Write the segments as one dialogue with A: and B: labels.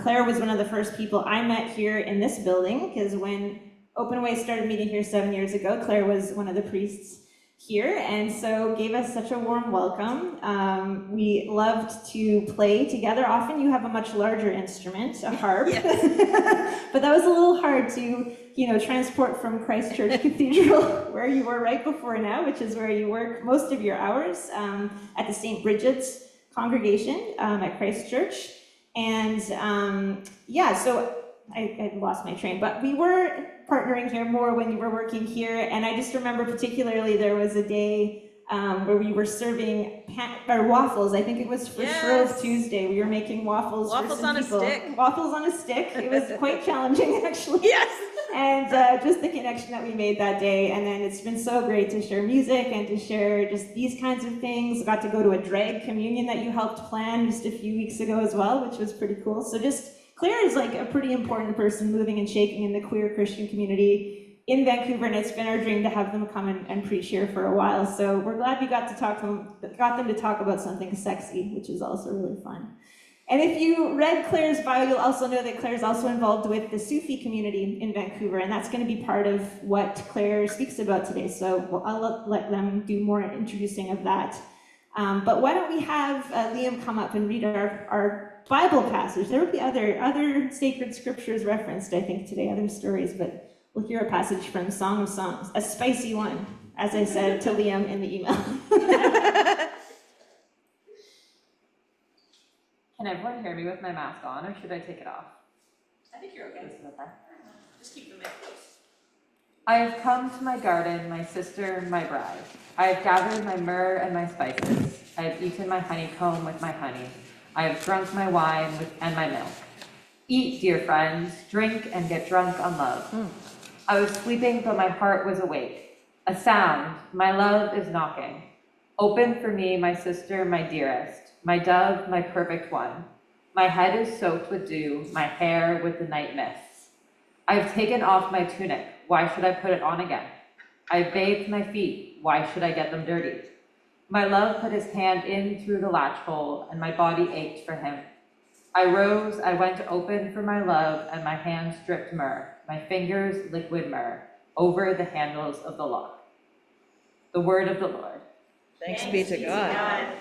A: Clare was one of the first people I met here in this building, because when Open Way started meeting here 7 years ago, Clare was one of the priests here, and so gave us such a warm welcome. We loved to play together. Often you have a much larger instrument, a harp, yes. But that was a little hard to, transport from Christ Church Cathedral, where you were right before now, which is where you work most of your hours, at the St. Brigid's congregation at Christ Church. And so I lost my train, but we were partnering here more when you were working here, and I just remember particularly there was a day where we were serving waffles. I think it was for Shrove Tuesday. We were making waffles for some people. Waffles on a stick. It was quite challenging, actually. Yes. And just the connection that we made that day, and then it's been so great to share music and to share just these kinds of things. Got to go to a drag communion that you helped plan just a few weeks ago as well, which was pretty cool. So just Clare is like a pretty important person moving and shaking in the queer Christian community in Vancouver, and it's been our dream to have them come and preach here for a while. So we're glad we got them to talk about something sexy, which is also really fun. And if you read Clare's bio, you'll also know that Clare's also involved with the Sufi community in Vancouver, and that's going to be part of what Clare speaks about today. So I'll let them do more introducing of that. But why don't we have Liam come up and read our Bible passage. There will be other sacred scriptures referenced, I think, today, other stories, but we'll hear a passage from Song of Songs, a spicy one, as I said to Liam in the email.
B: Can everyone hear me with my mask on, or should I take it off?
A: I think you're okay. Just keep the mic close.
B: I have come to my garden, my sister, my bride. I have gathered my myrrh and my spices. I have eaten my honeycomb with my honey. I have drunk my wine and my milk. Eat, dear friends, drink and get drunk on love. I was sleeping, but my heart was awake. A sound, my love is knocking. Open for me, my sister, my dearest, my dove, my perfect one. My head is soaked with dew, my hair with the night mists. I have taken off my tunic. Why should I put it on again? I have bathed my feet. Why should I get them dirty? My love put his hand in through the latch hole, and my body ached for him. I rose, I went to open for my love, and my hands dripped myrrh, my fingers liquid myrrh, over the handles of the lock. The word of the Lord.
C: Thanks be to God.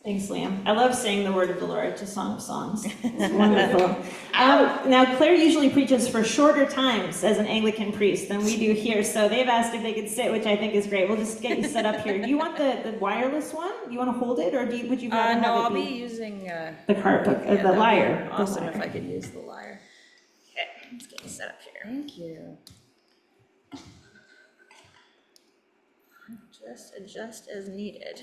A: Thanks, Liam. I love saying the word of the Lord to Song of Songs. It's wonderful. Now, Clare usually preaches for shorter times as an Anglican priest than we do here, so they've asked if they could sit, which I think is great. We'll just get you set up here. Do you want the wireless one? Do you want to hold it, or would you rather
C: no,
A: have
C: I'll be using
A: the harp, the lyre?
C: Awesome if I could use the lyre.
A: Okay, let's get you set up here.
C: Thank you.
A: Just adjust as needed.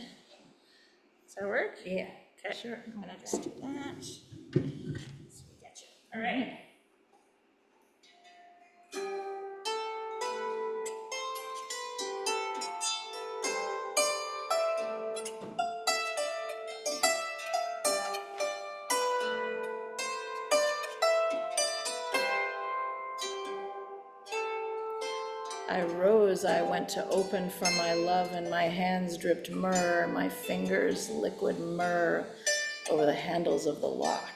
A: Does that work?
C: Yeah.
A: Okay,
C: sure.
A: I'm gonna just do that. So we get you. All right.
C: I rose, I went to open for my love, and my hands dripped myrrh, my fingers liquid myrrh over the handles of the lock.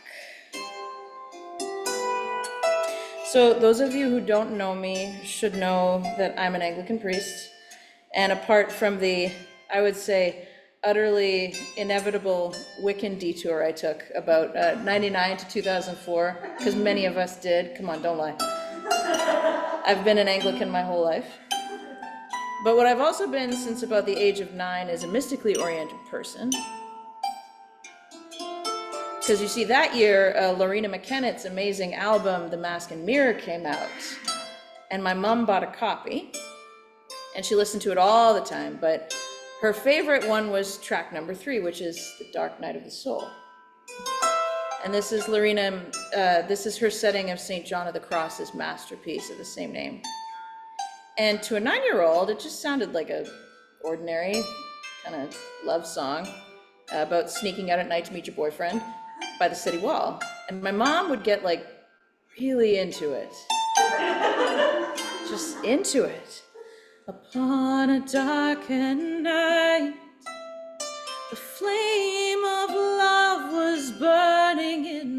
C: So those of you who don't know me should know that I'm an Anglican priest, and apart from the, I would say, utterly inevitable Wiccan detour I took about 99 to 2004, because many of us did, come on, don't lie. I've been an Anglican my whole life. But what I've also been since about the age of 9 is a mystically oriented person. Because you see, that year, Lorena McKennett's amazing album, The Mask and Mirror, came out. And my mom bought a copy, and she listened to it all the time. But her favorite one was track number 3, which is The Dark Night of the Soul. And this is Lorena, this is her setting of St. John of the Cross's masterpiece of the same name. And to a 9-year-old, it just sounded like a ordinary kind of love song about sneaking out at night to meet your boyfriend by the city wall. And my mom would get like really into it. Just into it. Upon a darkened night, the flame of love was burning in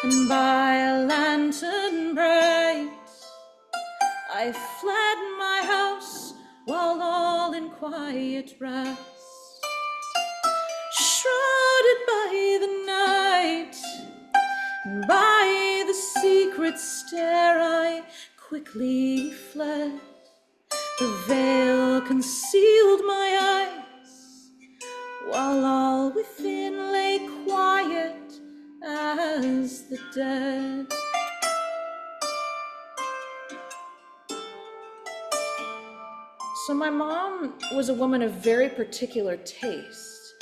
C: and by a lantern bright, I fled my house while all in quiet rest, shrouded by the night, and by the secret stair I quickly fled. The veil concealed my eyes, while all within lay quiet as the dead. So my mom was a woman of very particular taste.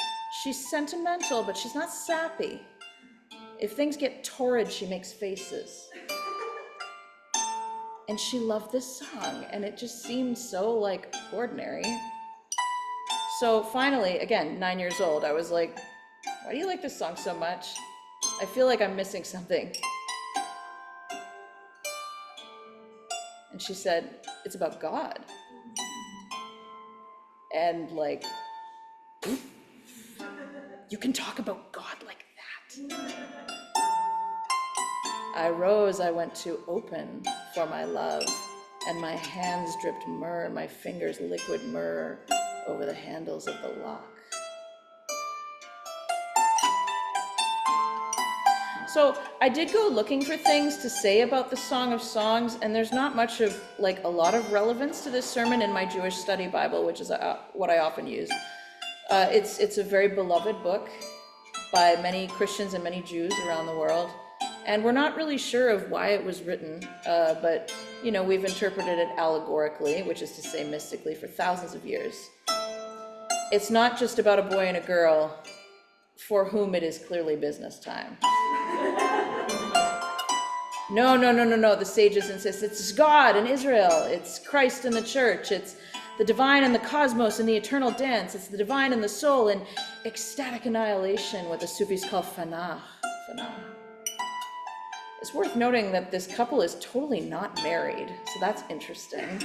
C: She's sentimental, but she's not sappy. If things get torrid, she makes faces. And she loved this song, and it just seemed so, like, ordinary. So finally, again, 9 years old, I was like, why do you like this song so much? I feel like I'm missing something. And she said, it's about God. And like, you can talk about God like that? I rose, I went to open for my love, and my hands dripped myrrh, my fingers liquid myrrh over the handles of the lock. So I did go looking for things to say about the Song of Songs, and there's not much of, like, a lot of relevance to this sermon in my Jewish study Bible, which is what I often use. It's a very beloved book by many Christians and many Jews around the world. And we're not really sure of why it was written, but, you know, we've interpreted it allegorically, which is to say mystically, for thousands of years. It's not just about a boy and a girl for whom it is clearly business time. No, the sages insist it's God and Israel, it's Christ and the church, it's the divine and the cosmos and the eternal dance, it's the divine and the soul in ecstatic annihilation, what the Sufis call fana. It's worth noting that this couple is totally not married, so that's interesting.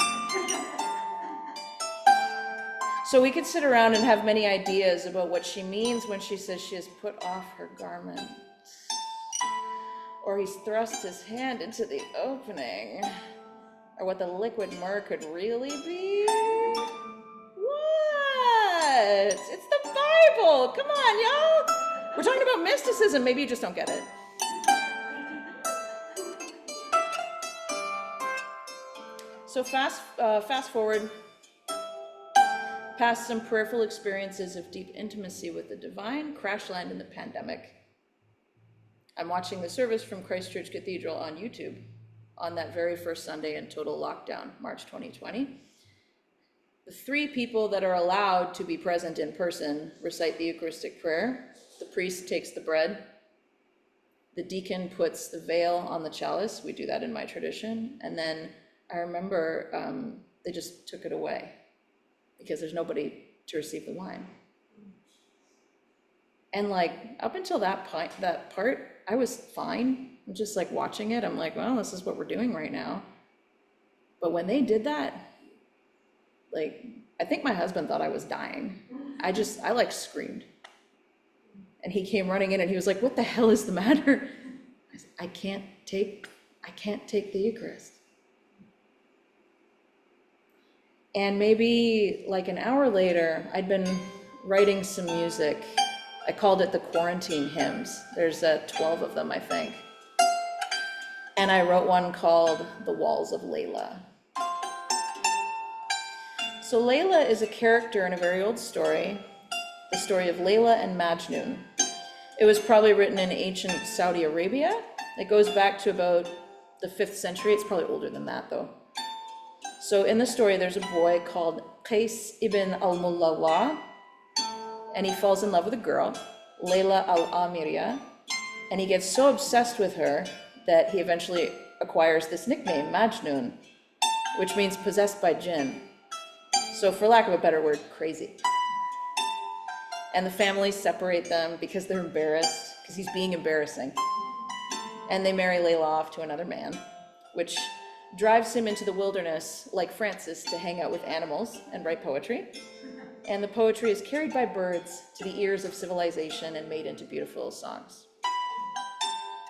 C: So we could sit around and have many ideas about what she means when she says she has put off her garment, or he's thrust his hand into the opening, or what the liquid myrrh could really be. What? It's the Bible! Come on, y'all! We're talking about mysticism. Maybe you just don't get it. So fast forward past some prayerful experiences of deep intimacy with the divine, crash land in the pandemic. I'm watching the service from Christ Church Cathedral on YouTube on that very first Sunday in total lockdown, March 2020. The three people that are allowed to be present in person recite the Eucharistic prayer. The priest takes the bread. The deacon puts the veil on the chalice. We do that in my tradition. And then I remember they just took it away because there's nobody to receive the wine. And like up until that part, I was fine. I'm just like watching it. I'm like, well, this is what we're doing right now. But when they did that, like, I think my husband thought I was dying. I like screamed. And he came running in and he was like, what the hell is the matter? I said, I can't take the Eucharist. And maybe like an hour later, I'd been writing some music. I called it the quarantine hymns. There's 12 of them, I think. And I wrote one called The Walls of Layla. So Layla is a character in a very old story, the story of Layla and Majnun. It was probably written in ancient Saudi Arabia. It goes back to about the 5th century. It's probably older than that though. So in the story, there's a boy called Qais ibn al-Mullawa, and he falls in love with a girl, Layla al-Amiriya, and he gets so obsessed with her that he eventually acquires this nickname, Majnun, which means possessed by jinn. So for lack of a better word, crazy. And the families separate them because they're embarrassed, because he's being embarrassing. And they marry Layla off to another man, which drives him into the wilderness, like Francis, to hang out with animals and write poetry. And the poetry is carried by birds to the ears of civilization and made into beautiful songs.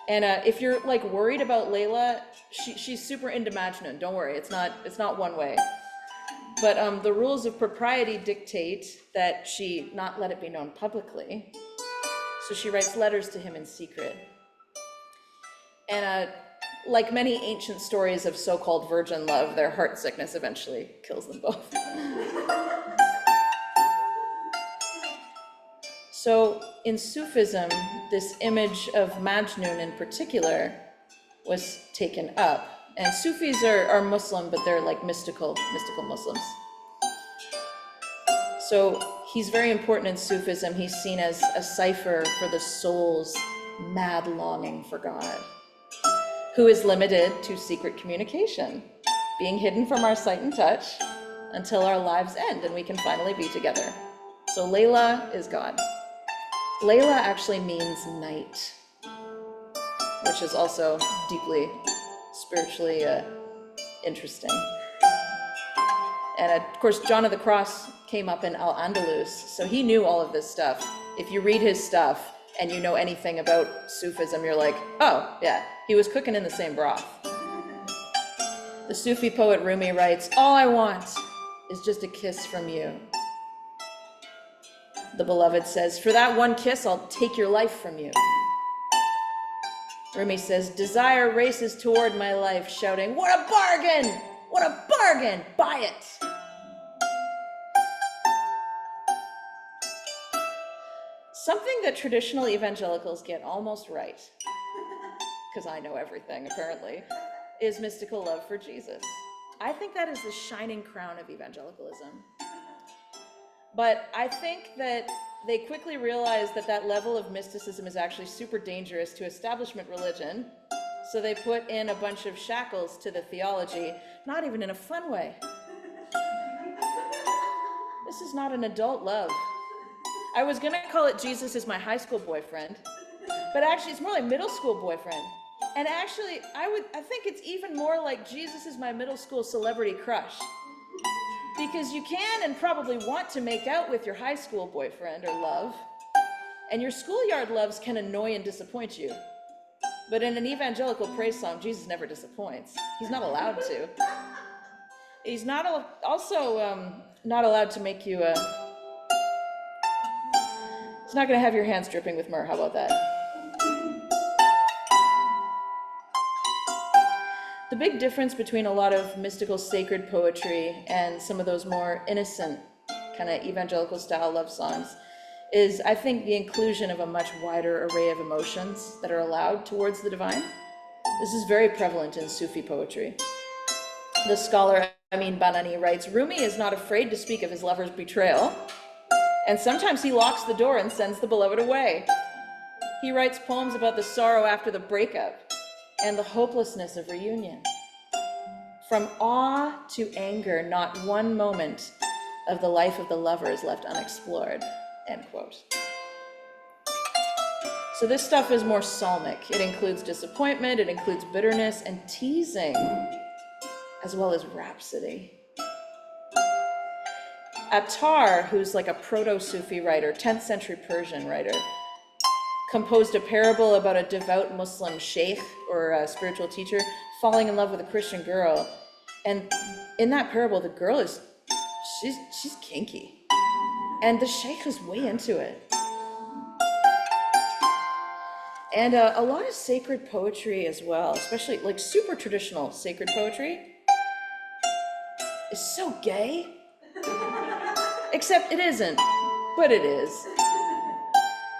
C: And if you're like worried about Layla, she's super into Majnun. Don't worry, it's not one way. But the rules of propriety dictate that she not let it be known publicly. So she writes letters to him in secret. And like many ancient stories of so-called virgin love, their heart sickness eventually kills them both. So in Sufism, this image of Majnun in particular was taken up. And Sufis are Muslim, but they're like mystical Muslims. So he's very important in Sufism. He's seen as a cipher for the soul's mad longing for God, who is limited to secret communication, being hidden from our sight and touch until our lives end and we can finally be together. So Layla is God. Layla actually means night, which is also deeply spiritually interesting. And of course, John of the Cross came up in Al-Andalus, so he knew all of this stuff. If you read his stuff and you know anything about Sufism, you're like, oh, yeah, he was cooking in the same broth. The Sufi poet Rumi writes, all I want is just a kiss from you. The beloved says, for that one kiss, I'll take your life from you. Rumi says, desire races toward my life, shouting, what a bargain! What a bargain! Buy it! Something that traditional evangelicals get almost right, because I know everything apparently, is mystical love for Jesus. I think that is the shining crown of evangelicalism. But I think that they quickly realized that that level of mysticism is actually super dangerous to establishment religion, so they put in a bunch of shackles to the theology, not even in a fun way. This is not an adult love. I was gonna call it Jesus is my high school boyfriend, but actually it's more like middle school boyfriend. And actually, I think it's even more like Jesus is my middle school celebrity crush. Because you can and probably want to make out with your high school boyfriend or love, and your schoolyard loves can annoy and disappoint you. But in an evangelical praise song, Jesus never disappoints. He's not allowed to. He's not also not allowed to make you he's not going to have your hands dripping with myrrh. How about that? The big difference between a lot of mystical sacred poetry and some of those more innocent kind of evangelical style love songs is, I think, the inclusion of a much wider array of emotions that are allowed towards the divine. This is very prevalent in Sufi poetry. The scholar Amin Banani writes, Rumi is not afraid to speak of his lover's betrayal, and sometimes he locks the door and sends the beloved away. He writes poems about the sorrow after the breakup and the hopelessness of reunion. From awe to anger, not one moment of the life of the lover is left unexplored, end quote. So this stuff is more psalmic. It includes disappointment, it includes bitterness and teasing, as well as rhapsody. Attar, who's like a proto-Sufi writer, 10th century Persian writer, composed a parable about a devout Muslim sheikh or a spiritual teacher falling in love with a Christian girl. And in that parable, the girl is, she's kinky. And the sheikh is way into it. And a lot of sacred poetry as well, especially like super traditional sacred poetry, is so gay. Except it isn't, but it is.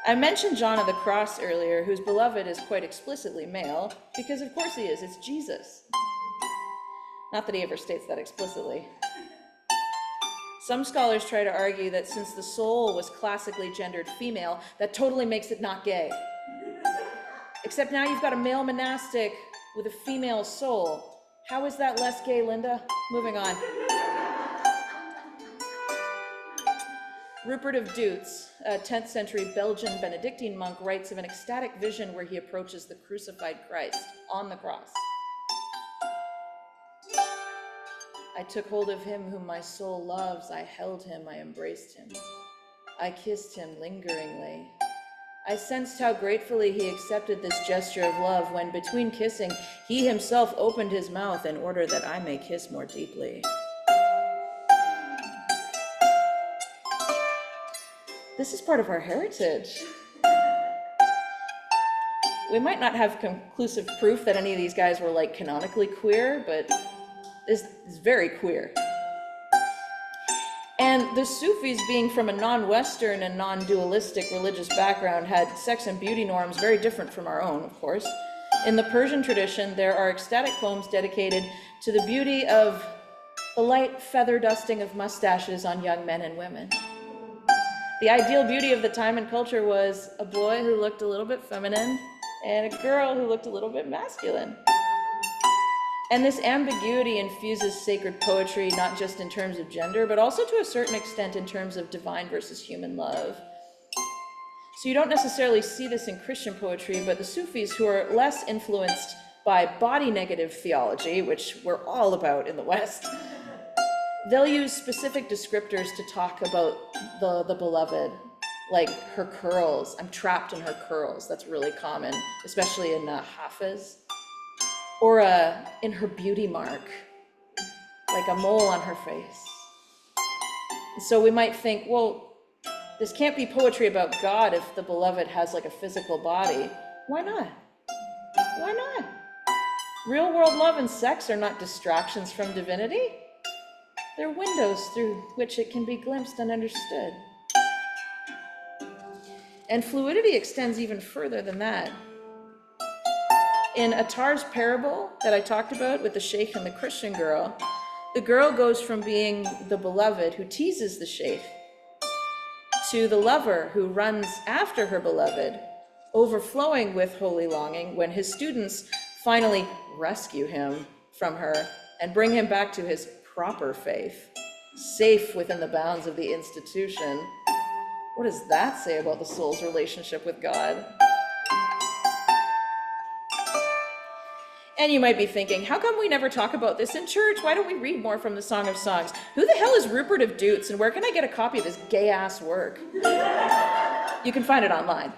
C: I mentioned John of the Cross earlier, whose beloved is quite explicitly male, because of course he is, it's Jesus. Not that he ever states that explicitly. Some scholars try to argue that since the soul was classically gendered female, that totally makes it not gay. Except now you've got a male monastic with a female soul. How is that less gay, Linda? Moving on. Rupert of Deutz, a 10th century Belgian Benedictine monk, writes of an ecstatic vision where he approaches the crucified Christ on the cross. I took hold of him whom my soul loves. I held him, I embraced him. I kissed him lingeringly. I sensed how gratefully he accepted this gesture of love when, between kissing, he himself opened his mouth in order that I may kiss more deeply. This is part of our heritage. We might not have conclusive proof that any of these guys were like canonically queer, but this is very queer. And the Sufis, being from a non-Western and non-dualistic religious background, had sex and beauty norms very different from our own, of course. In the Persian tradition, there are ecstatic poems dedicated to the beauty of the light feather dusting of mustaches on young men and women. The ideal beauty of the time and culture was a boy who looked a little bit feminine and a girl who looked a little bit masculine. And this ambiguity infuses sacred poetry, not just in terms of gender, but also to a certain extent in terms of divine versus human love. So you don't necessarily see this in Christian poetry, but the Sufis, who are less influenced by body negative theology, which we're all about in the West, they'll use specific descriptors to talk about the beloved, like her curls. I'm trapped in her curls. That's really common, especially in Hafiz. Or in her beauty mark, like a mole on her face. So we might think, well, this can't be poetry about God if the beloved has like a physical body. Why not? Why not? Real world love and sex are not distractions from divinity. They're windows through which it can be glimpsed and understood. And fluidity extends even further than that. In Attar's parable that I talked about with the sheikh and the Christian girl, the girl goes from being the beloved who teases the sheikh to the lover who runs after her beloved, overflowing with holy longing when his students finally rescue him from her and bring him back to his proper faith, safe within the bounds of the institution. What does that say about the soul's relationship with God? And you might be thinking, how come we never talk about this in church? Why don't we read more from the Song of Songs? Who the hell is Rupert of Dutes, and where can I get a copy of this gay-ass work? You can find it online.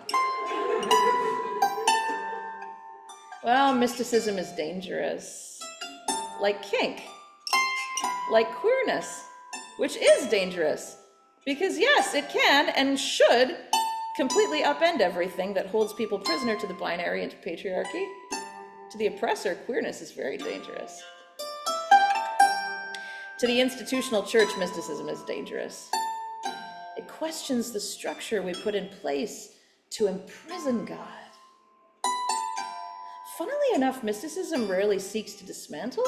C: Well, mysticism is dangerous. Like kink. Like queerness, which is dangerous. Because yes, it can and should completely upend everything that holds people prisoner to the binary and to patriarchy. To the oppressor, queerness is very dangerous. To the institutional church, mysticism is dangerous. It questions the structure we put in place to imprison God. Funnily enough, mysticism rarely seeks to dismantle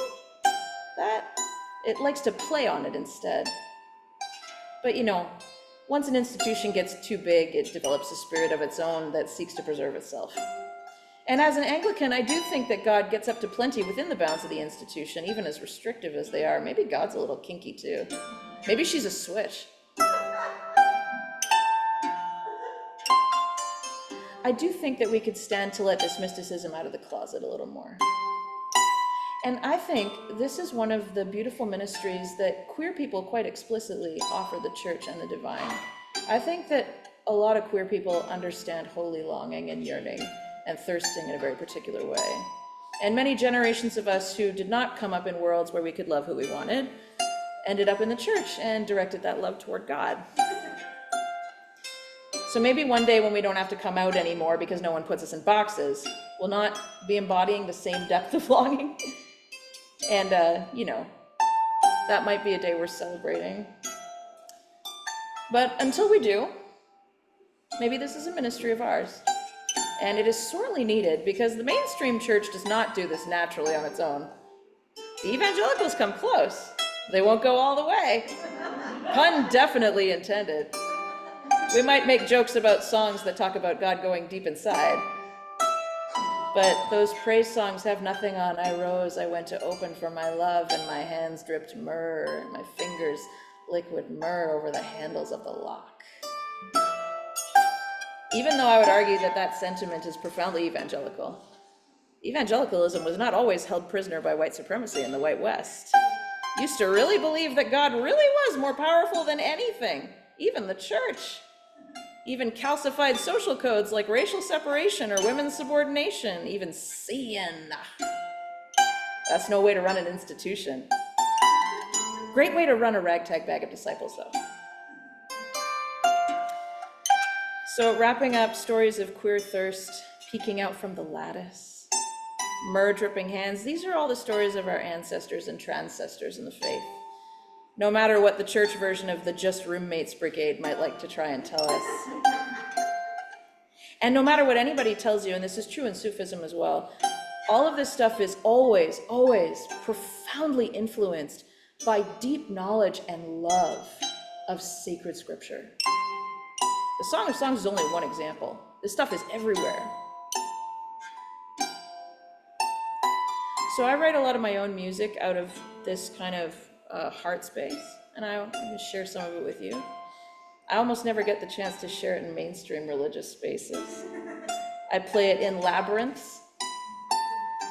C: that. It likes to play on it instead. But you know, once an institution gets too big, it develops a spirit of its own that seeks to preserve itself. And as an Anglican, I do think that God gets up to plenty within the bounds of the institution, even as restrictive as they are. Maybe God's a little kinky too. Maybe she's a switch. I do think that we could stand to let this mysticism out of the closet a little more. And I think this is one of the beautiful ministries that queer people quite explicitly offer the church and the divine. I think that a lot of queer people understand holy longing and yearning and thirsting in a very particular way. And many generations of us who did not come up in worlds where we could love who we wanted ended up in the church and directed that love toward God. So maybe one day when we don't have to come out anymore because no one puts us in boxes, we'll not be embodying the same depth of longing. And, you know, that might be a day worth celebrating. But until we do, maybe this is a ministry of ours. And it is sorely needed because the mainstream church does not do this naturally on its own. The evangelicals come close. They won't go all the way. Pun definitely intended. We might make jokes about songs that talk about God going deep inside. But those praise songs have nothing on I rose, I went to open for my love, and my hands dripped myrrh, and my fingers liquid myrrh over the handles of the lock. Even though I would argue that that sentiment is profoundly evangelical. Evangelicalism was not always held prisoner by white supremacy in the white West. Used to really believe that God really was more powerful than anything, even the church. even calcified social codes like racial separation or women's subordination, even sin. That's no way to run an institution. Great way to run a ragtag bag of disciples, though. So wrapping up, stories of queer thirst, peeking out from the lattice, myrrh dripping hands. These are all the stories of our ancestors and transcestors in the faith. No matter what the church version of the Just Roommates Brigade might like to try and tell us. And no matter what anybody tells you, and this is true in Sufism as well, all of this stuff is always, always profoundly influenced by deep knowledge and love of sacred scripture. The Song of Songs is only one example. This stuff is everywhere. So I write a lot of my own music out of this kind of heart space, and I'm going to share some of it with you. I almost never get the chance to share it in mainstream religious spaces. I play it in labyrinths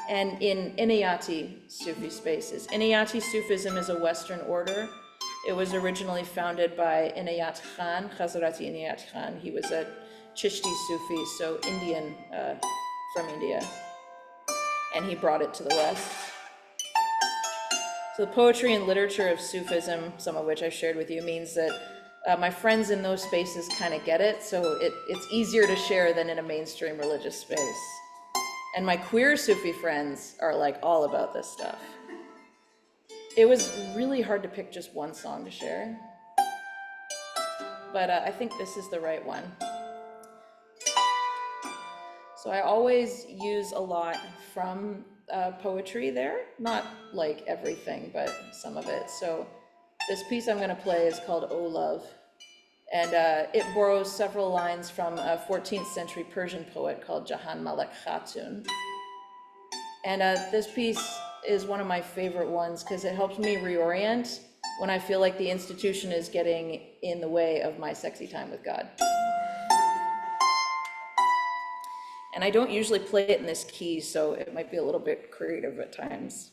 C: and in Inayati Sufi spaces. Inayati Sufism is a Western order. It was originally founded by Inayat Khan, Hazrati Inayat Khan. He was a Chishti Sufi, so Indian from India, and he brought it to the West. So the poetry and literature of Sufism, some of which I shared with you, means that my friends in those spaces kind of get it, so it's easier to share than in a mainstream religious space. And my queer Sufi friends are like all about this stuff. It was really hard to pick just one song to share, but I think this is the right one. So I always use a lot from poetry there, not like everything, but some of it. So this piece I'm going to play is called O Love, and it borrows several lines from a 14th century Persian poet called Jahan Malek Khatun. And this piece is one of my favorite ones because it helps me reorient when I feel like the institution is getting in the way of my sexy time with God. And I don't usually play it in this key, so it might be a little bit creative at times.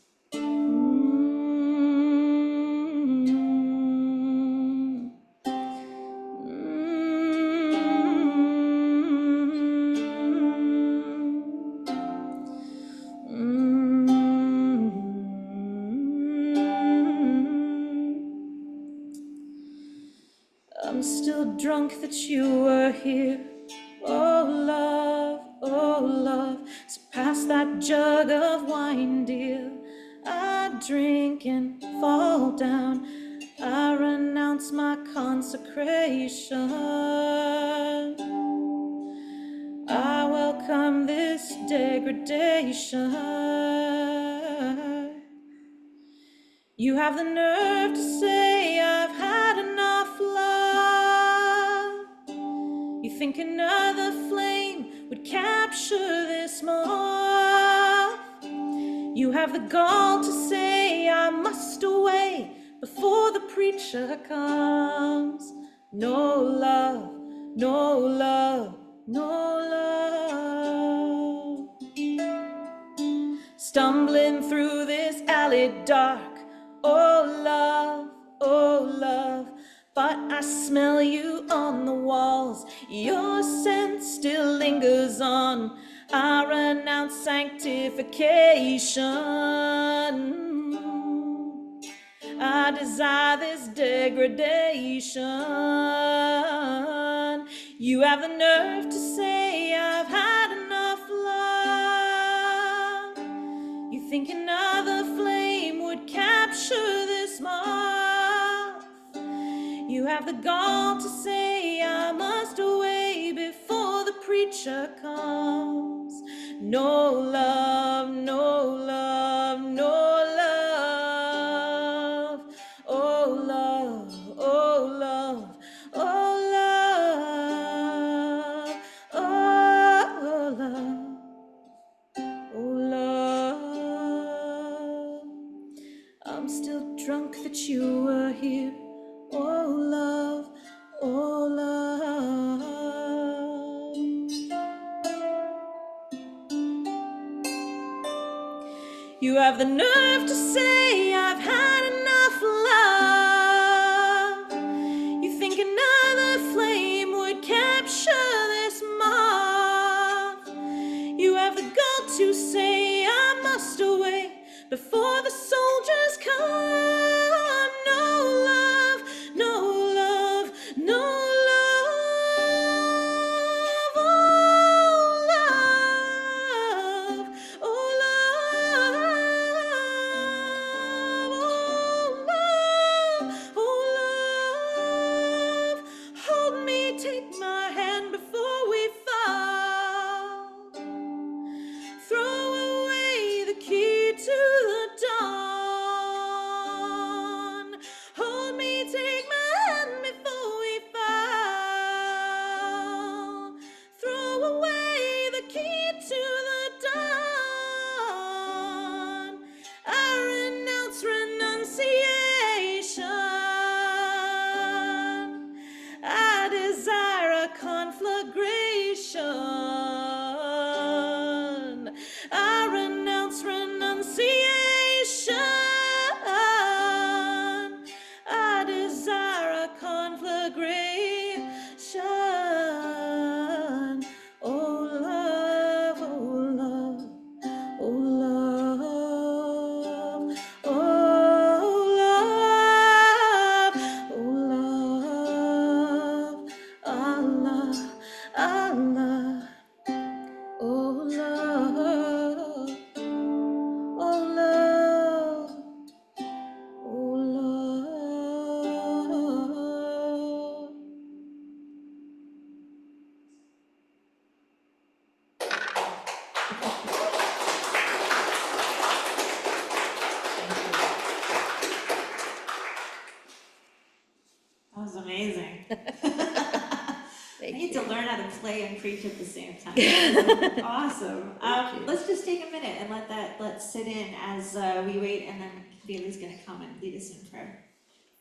C: I'm still drunk that you were here. Oh love, so pass that jug of wine, dear. I drink and fall down. I renounce my consecration. I welcome this degradation. You have the nerve to say I've had enough love. You think another flame would capture this moth. You have the gall to say I must away before the preacher comes. No love, no love, no love. Stumbling through this alley dark. Oh love, but I smell you on the walls. Your scent still lingers on. I renounce sanctification. I desire this degradation. You have the nerve to say I've had enough love. You think another flame would capture this moth. You have the gall to say I must away before the preacher comes. No love, no love, no love. Oh love, oh love, oh love, oh love, oh love. I'm still drunk that you were here. Oh love, oh love. You have the nerve to say I've had enough love. You think another flame would capture have the gall to say I must away before the soldiers come. No love, no love, no love. Oh, love, oh, love, oh, love, hold me, take my hand before we fall. Throw away the key to the dawn. Hold me, take my hand before we fall. Throw away the key to the dawn. I renounce renunciation. I desire a conflagration. I renounce renunciation. I desire a conflagration. Oh love, oh love, oh love, oh love, oh love, Allah, Allah. Oh love, oh love, oh love.
A: That was amazing. I
C: Thank
A: need
C: you.
A: to learn how to play and preach at the same time. Awesome.
C: Thank you.
A: Let's just take a minute and let sit in as we wait, and then Bailey's going to come and lead us in prayer.